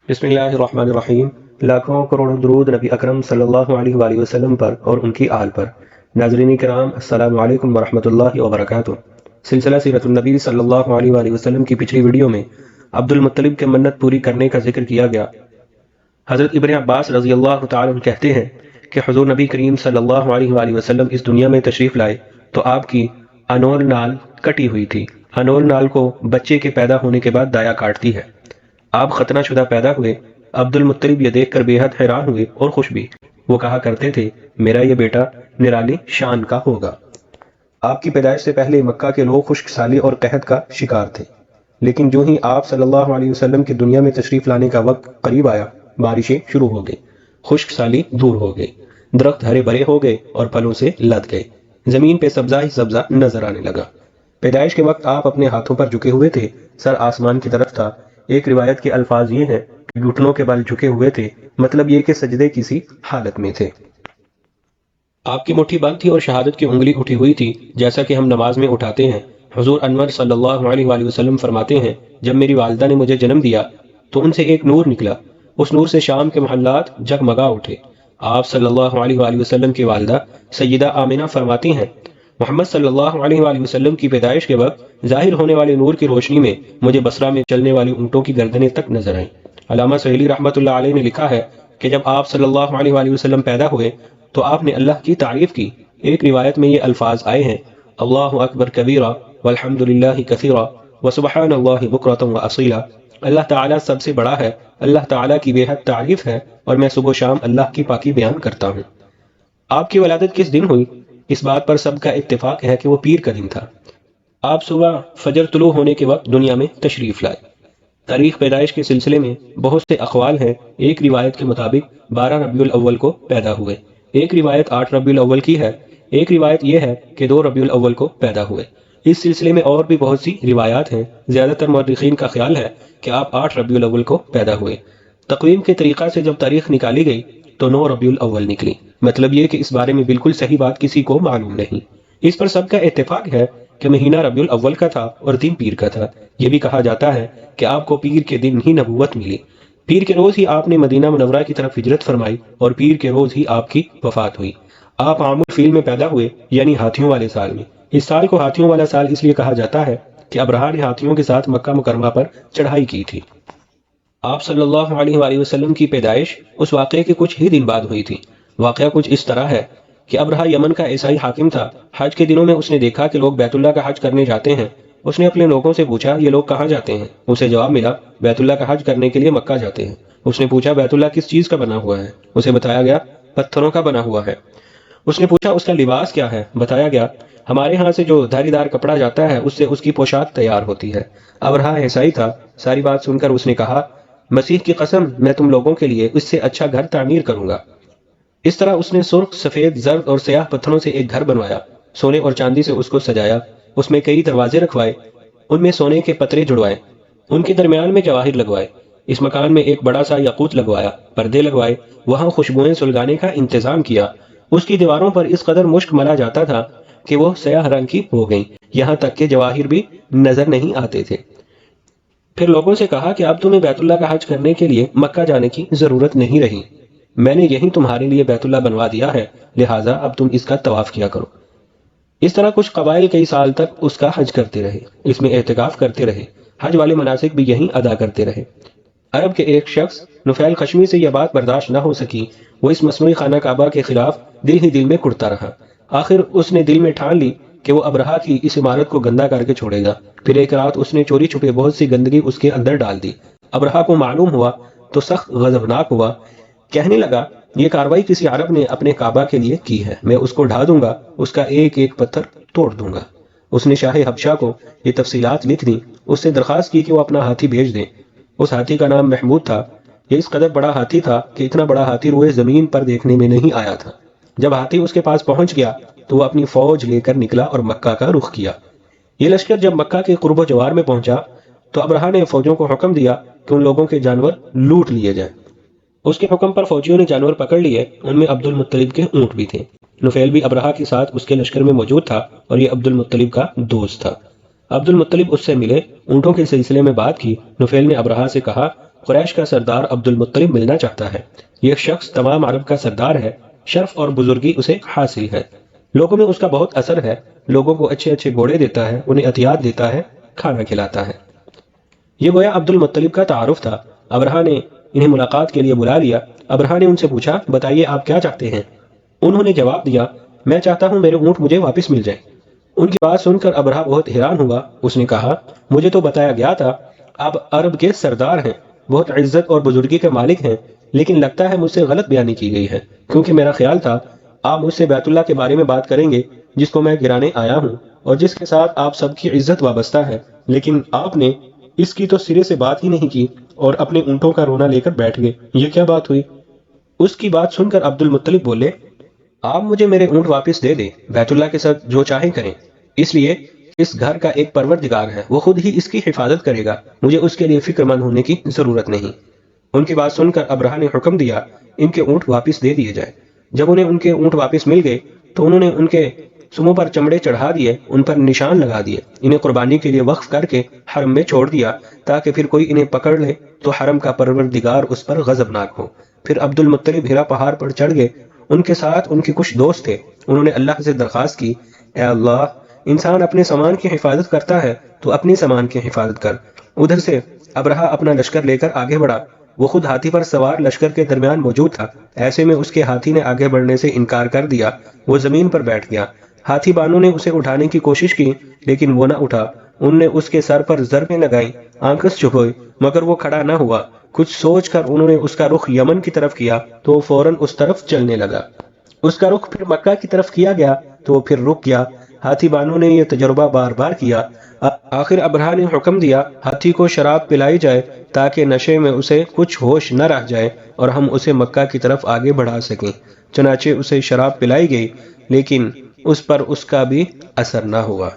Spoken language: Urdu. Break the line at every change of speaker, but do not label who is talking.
بسم اللہ الرحمن الرحیم۔ لاکھوں کروڑوں درود نبی اکرم صلی اللہ علیہ وآلہ وسلم پر اور ان کی آل پر۔ ناظرین کرام، السلام علیکم ورحمۃ اللہ وبرکاتہ۔ سلسلہ سیرت النبی صلی اللہ علیہ وآلہ وسلم کی پچھلی ویڈیو میں عبد المطلب کے منت پوری کرنے کا ذکر کیا گیا۔ حضرت ابن عباس رضی اللہ تعالیٰ عنہ کہتے ہیں کہ حضور نبی کریم صلی اللہ علیہ وآلہ وسلم اس دنیا میں تشریف لائے تو آپ کی انول نال کٹی ہوئی تھی۔ انول نال کو بچے کے پیدا ہونے کے بعد دایا کاٹتی ہے۔ آپ ختنہ شدہ پیدا ہوئے۔ عبد المطلب یہ دیکھ کر بے حد حیران ہوئے اور خوش بھی۔ وہ کہا کرتے تھے، میرا یہ بیٹا نرالی شان کا ہوگا۔ آپ کی پیدائش سے پہلے مکہ کے لوگ خشک سالی اور قحط کا شکار تھے، لیکن جو ہی آپ صلی اللہ علیہ وسلم کے دنیا میں تشریف لانے کا وقت قریب آیا، بارشیں شروع ہو گئی، خشک سالی دور ہو گئی، درخت ہرے بھرے ہو گئے اور پھلوں سے لد گئے، زمین پہ سبزہ ہی سبزہ نظر آنے لگا۔ پیدائش کے وقت آپ اپنے ہاتھوں پر جھکے ہوئے تھے، سر آسمان کی طرف تھا۔ ایک روایت کے الفاظ یہ ہیں کہ گھٹنوں کے بل جھکے ہوئے تھے، مطلب یہ کہ سجدے کسی حالت میں تھے۔ آپ کی مٹھی بند تھی اور شہادت کی انگلی اٹھی ہوئی تھی، جیسا کہ ہم نماز میں اٹھاتے ہیں۔ حضور انور صلی اللہ علیہ وآلہ وسلم فرماتے ہیں، جب میری والدہ نے مجھے جنم دیا تو ان سے ایک نور نکلا، اس نور سے شام کے محلات جگمگا اٹھے۔ آپ صلی اللہ علیہ وآلہ وسلم کی والدہ سیدہ آمنہ فرماتی ہیں، محمد صلی اللہ علیہ وآلہ وسلم کی پیدائش کے وقت ظاہر ہونے والے نور کی روشنی میں مجھے بصرہ میں چلنے والی اونٹوں کی گردنیں تک نظر آئیں۔ علامہ سہیلی رحمۃ اللہ علیہ نے لکھا ہے کہ جب آپ صلی اللہ علیہ وآلہ وسلم پیدا ہوئے تو آپ نے اللہ کی تعریف کی۔ ایک روایت میں یہ الفاظ آئے ہیں، اللہ اکبر کبیرہ والحمد للہ کثیرہ وسبحان اللہ بکرۃ واصیلا۔ اللہ تعالیٰ سب سے بڑا ہے، اللہ تعالیٰ کی بے حد تعریف ہے اور میں صبح و شام اللہ کی پاکی بیان کرتا ہوں۔ آپ کی ولادت کس دن ہوئی؟ اس بات پر سب کا اتفاق ہے کہ وہ پیر کا دن تھا۔ آپ صبح فجر طلوع ہونے کے وقت دنیا میں تشریف لائے۔ تاریخ پیدائش کے سلسلے میں بہت سے اقوال ہیں۔ ایک روایت کے مطابق 12 ربیع الاول کو پیدا ہوئے، ایک روایت 8 ربیع الاول کی ہے، ایک روایت یہ ہے کہ 2 ربیع الاول کو پیدا ہوئے۔ اس سلسلے میں اور بھی بہت سی روایات ہیں۔ زیادہ تر مورخین کا خیال ہے کہ آپ 8 ربیع الاول کو پیدا ہوئے۔ تقویم کے طریقہ سے جب تاریخ نکالی گئی تو 9 ربیع الاول نکلی، مطلب یہ کہ اس بارے میں بالکل صحیح بات کسی کو معلوم نہیں۔ اس پر سب کا اتفاق ہے کہ مہینہ ربیع الاول کا تھا اور دن پیر کا تھا۔ یہ بھی کہا جاتا ہے کہ آپ کو پیر کے دن ہی نبوت ملی۔ پیر کے روز ہی آپ نے مدینہ منورہ کی طرف ہجرت فرمائی اور پیر کے روز ہی آپ کی وفات ہوئی۔ آپ عام الفیل میں پیدا ہوئے، یعنی ہاتھیوں والے سال میں۔ اس سال کو ہاتھیوں والا سال اس لیے کہا جاتا ہے کہ ابرہہ نے ہاتھیوں کے ساتھ مکہ مکرمہ پر چڑھائی کی تھی۔ آپ صلی اللہ علیہ وآلہ وسلم کی پیدائش اس واقعے کے کچھ ہی دن بعد ہوئی تھی۔ واقعہ کچھ اس طرح ہے کہ ابرہہ یمن کا عیسائی حاکم تھا۔ حج کے دنوں میں اس نے دیکھا کہ لوگ بیت اللہ کا حج کرنے جاتے ہیں۔ اس نے اپنے لوگوں سے پوچھا، یہ لوگ کہاں جاتے ہیں؟ اسے جواب ملا، بیت اللہ کا حج کرنے کے لیے مکہ جاتے ہیں۔ اس نے پوچھا، بیت اللہ کس چیز کا بنا ہوا ہے؟ اسے بتایا گیا، پتھروں کا بنا ہوا ہے۔ اس نے پوچھا، اس کا لباس کیا ہے؟ بتایا گیا، ہمارے ہاں سے جو دھاری دار کپڑا جاتا ہے اس سے اس کی پوشاک تیار ہوتی ہے۔ ابرہہ عیسائی تھا۔ ساری بات سن کر اس نے کہا، مسیح کی قسم، میں تم لوگوں کے لیے اس سے اچھا گھر تعمیر کروں گا۔ اس طرح اس نے سرخ، سفید، زرد اور سیاہ پتھروں سے ایک گھر بنوایا، سونے اور چاندی سے اس کو سجایا۔ اس میں کئی دروازے رکھوائے، ان میں سونے کے پترے جڑوائے، ان کے درمیان میں جواہر لگوائے۔ اس مکان میں ایک بڑا سا یاقوت لگوایا، پردے لگوائے، وہاں خوشبوئیں سلگانے کا انتظام کیا۔ اس کی دیواروں پر اس قدر مشک ملا جاتا تھا کہ وہ سیاہ رنگ کی ہو گئیں، یہاں تک کہ جواہر بھی نظر نہیں آتے تھے۔ پھر لوگوں سے کہا کہ اب تمہیں بیت اللہ کا حج کرنے کے لیے مکہ جانے کی ضرورت نہیں رہی، میں نے یہی تمہارے لیے بیت اللہ بنوا دیا ہے، لہٰذا اب تم اس کا طواف کیا کرو۔ اس طرح کچھ قبائل کئی سال تک اس کا حج کرتے رہے، اس میں اعتکاف کرتے رہے، حج والے مناسک بھی یہیں ادا کرتے رہے۔ عرب کے ایک شخص نفیل خشمی سے یہ بات برداشت نہ ہو سکی، وہ اس مصنوعی خانہ کعبہ کے خلاف دل ہی دل میں کڑتا رہا۔ آخر اس نے دل میں ٹھان لی کہ وہ ابرہہ کی اس عمارت کو گندہ کر کے چھوڑے گا۔ پھر ایک رات اس نے چوری چھپے بہت سی گندگی اس کے اندر ڈال دی۔ ابرہہ کو معلوم ہوا تو سخت غضبناک ہوا، کہنے لگا، یہ کاروائی کسی عرب نے اپنے کعبہ کے لیے کی ہے، میں اس کو ڈھا دوں گا، اس کا ایک ایک پتھر توڑ دوں گا۔ اس نے شاہ حبشہ کو یہ تفصیلات لکھ دیں، اس سے درخواست کی کہ وہ اپنا ہاتھی بھیج دیں۔ اس ہاتھی کا نام محمود تھا۔ یہ اس قدر بڑا ہاتھی تھا کہ اتنا بڑا ہاتھی روئے زمین پر دیکھنے میں نہیں آیا تھا۔ جب ہاتھی اس کے پاس پہنچ گیا تو وہ اپنی فوج لے کر نکلا اور مکہ کا رخ کیا۔ یہ لشکر جب مکہ کے قرب و جوار میں پہنچا تو ابرہہ نے فوجوں کو حکم دیا کہ ان لوگوں کے جانور لوٹ لیے جائیں۔ اس کے حکم پر فوجیوں نے جانور پکڑ لیے، ان میں عبد المطلب کے اونٹ بھی تھے۔ نفیل بھی ابرہہ کے ساتھ اس کے لشکر میں موجود تھا اور یہ عبد المطلب کا دوست تھا۔ عبد المطلب اس سے ملے، اونٹوں کے سلسلے میں بات کی۔ نفیل نے ابرہہ سے کہا، قریش کا سردار عبد المطلب ملنا چاہتا ہے۔ یہ شخص تمام عرب کا سردار ہے، شرف اور بزرگی اسے حاصل ہے، لوگوں میں اس کا بہت اثر ہے، لوگوں کو اچھے اچھے گھوڑے دیتا ہے، انہیں عطیات دیتا ہے، کھانا کھلاتا ہے۔ یہ گویا عبد المطلب کا تعارف تھا۔ ابرہہ نے انہیں ملاقات کے لیے بلا لیا۔ ابرہہ نے ان سے پوچھا، بتائیے آپ کیا چاہتے ہیں؟ انہوں نے جواب دیا، میں چاہتا ہوں میرے اونٹ مجھے واپس مل جائیں۔ ان کی بات سن کر ابرہہ بہت حیران ہوا۔ اس نے کہا، مجھے تو بتایا گیا تھا آپ عرب کے سردار ہیں، بہت عزت اور بزرگی کے مالک ہیں، لیکن لگتا ہے مجھ سے غلط بیانی کی گئی ہے، کیونکہ میرا خیال تھا آپ مجھ سے بیت اللہ کے بارے میں بات کریں گے، جس کو میں گرانے آیا ہوں اور جس کے ساتھ آپ سب کی عزت وابستہ ہے، لیکن آپ نے اس کی تو سرے سے بات ہی نہیں کی اور اپنے اونٹوں کا رونا لے کر بیٹھ گئے۔ یہ کیا بات ہوئی؟ اس کی بات سن کر عبد المطلب بولے، آپ مجھے میرے اونٹ واپس دے دیں، بیت اللہ کے ساتھ جو چاہیں کریں، اس لیے اس گھر کا ایک پروردگار ہے، وہ خود ہی اس کی حفاظت کرے گا، مجھے اس کے لیے فکر مند ہونے کی ضرورت نہیں۔ ان کی بات سن کر ابرہہ نے حکم دیا، ان کے اونٹ واپس دے دیے جائیں۔ جب انہیں ان کے اونٹ واپس مل گئے تو انہوں نے ان کے سموں پر چمڑے چڑھا دیے، ان پر نشان لگا دیے، انہیں قربانی کے لیے وقف کر کے حرم میں چھوڑ دیا تاکہ پھر کوئی انہیں پکڑ لے تو حرم کا پروردگار اس پر غضبناک ہو۔ پھر عبد المطلب ہرا پہاڑ پر چڑھ گئے، ان کے ساتھ ان کے کچھ دوست تھے۔ انہوں نے اللہ سے درخواست کی، اے اللہ، انسان اپنے سامان کی حفاظت کرتا ہے تو اپنی سامان کی حفاظت کر۔ ادھر سے ابرہہ اپنا لشکر لے کر آگے بڑھا، وہ خود ہاتھی پر سوار لشکر کے درمیان موجود تھا، ایسے میں اس کے ہاتھی نے آگے بڑھنے سے انکار کر دیا، وہ زمین پر بیٹھ گیا۔ ہاتھی بانوں نے اسے اٹھانے کی کوشش کی لیکن وہ نہ اٹھا، ان نے اس کے سر پر ضربیں لگائیں، آنکھیں چھپوئی، مگر وہ کھڑا نہ ہوا۔ کچھ سوچ کر انہوں نے اس کا رخ یمن کی طرف کیا تو وہ فوراً اس طرف چلنے لگا۔ اس کا رخ پھر مکہ کی طرف کیا گیا تو وہ پھر رک گیا۔ ہاتھی بانوں نے یہ تجربہ بار بار کیا۔ آخر ابرہہ نے حکم دیا، ہاتھی کو شراب پلائی جائے تاکہ نشے میں اسے کچھ ہوش نہ رہ جائے اور ہم اسے مکہ کی طرف آگے بڑھا سکیں۔ چنانچہ اسے شراب پلائی گئی لیکن اس پر اس کا بھی اثر نہ ہوا۔